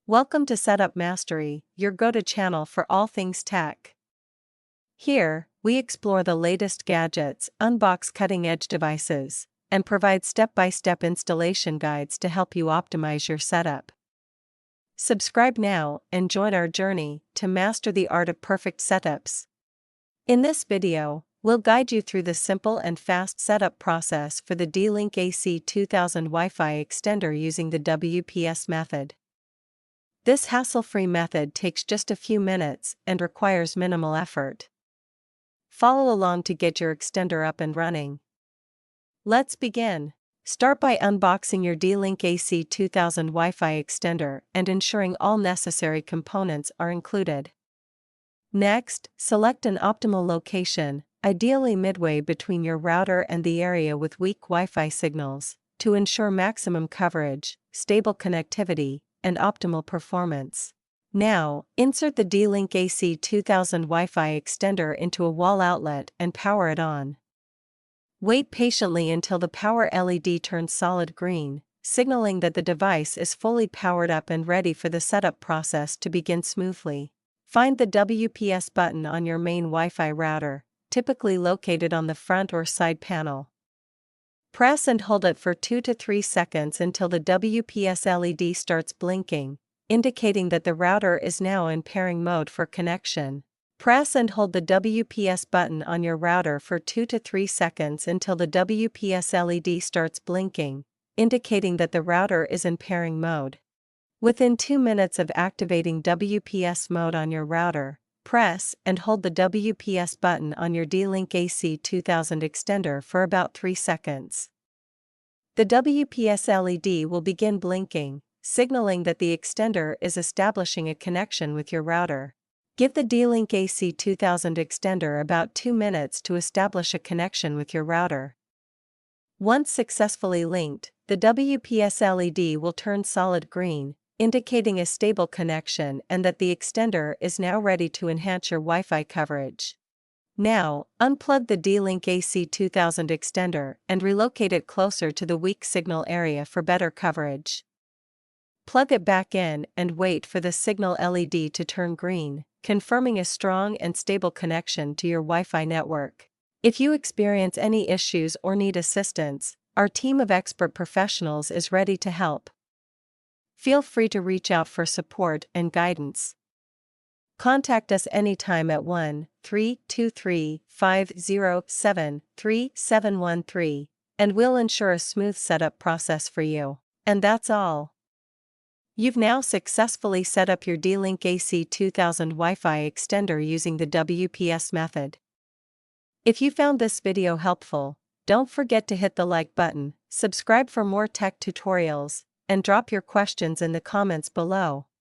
Welcome to Setup Mastery, your go-to channel for all things tech. Here, we explore the latest gadgets, unbox cutting-edge devices, and provide step-by-step installation guides to help you optimize your setup. Subscribe now and join our journey to master the art of perfect setups. In this video, we'll guide you through the simple and fast setup process for the D-Link AC2000 Wi-Fi Extender using the WPS method. This hassle-free method takes just a few minutes and requires minimal effort. Follow along to get your extender up and running. Let's begin. Start by unboxing your D-Link AC2000 Wi-Fi Extender and ensuring all necessary components are included. Next, select an optimal location, ideally midway between your router and the area with weak Wi-Fi signals, to ensure maximum coverage, stable connectivity, and optimal performance. Now, insert the D-Link AC2000 Wi-Fi Extender into a wall outlet and power it on. Wait patiently until the power LED turns solid green, signaling that the device is fully powered up and ready for the setup process to begin smoothly. Find the WPS button on your main Wi-Fi router, typically located on the front or side panel. Press and hold it for 2 to 3 seconds until the WPS LED starts blinking, indicating that the router is now in pairing mode for connection. Press and hold the WPS button on your router for 2 to 3 seconds until the WPS LED starts blinking, indicating that the router is in pairing mode. Within 2 minutes of activating WPS mode on your router, press and hold the WPS button on your D-Link AC2000 extender for about 3 seconds. The WPS LED will begin blinking, signaling that the extender is establishing a connection with your router. Give the D-Link AC2000 extender about 2 minutes to establish a connection with your router. Once successfully linked, the WPS LED will turn solid green, indicating a stable connection and that the extender is now ready to enhance your Wi-Fi coverage. Now, unplug the D-Link AC2000 extender and relocate it closer to the weak signal area for better coverage. Plug it back in and wait for the signal LED to turn green, confirming a strong and stable connection to your Wi-Fi network. If you experience any issues or need assistance, our team of expert professionals is ready to help. Feel free to reach out for support and guidance. Contact us anytime at 1-323-507-3713, and we'll ensure a smooth setup process for you. And that's all. You've now successfully set up your D-Link AC2000 Wi-Fi extender using the WPS method. If you found this video helpful, don't forget to hit the like button, subscribe for more tech tutorials, and drop your questions in the comments below.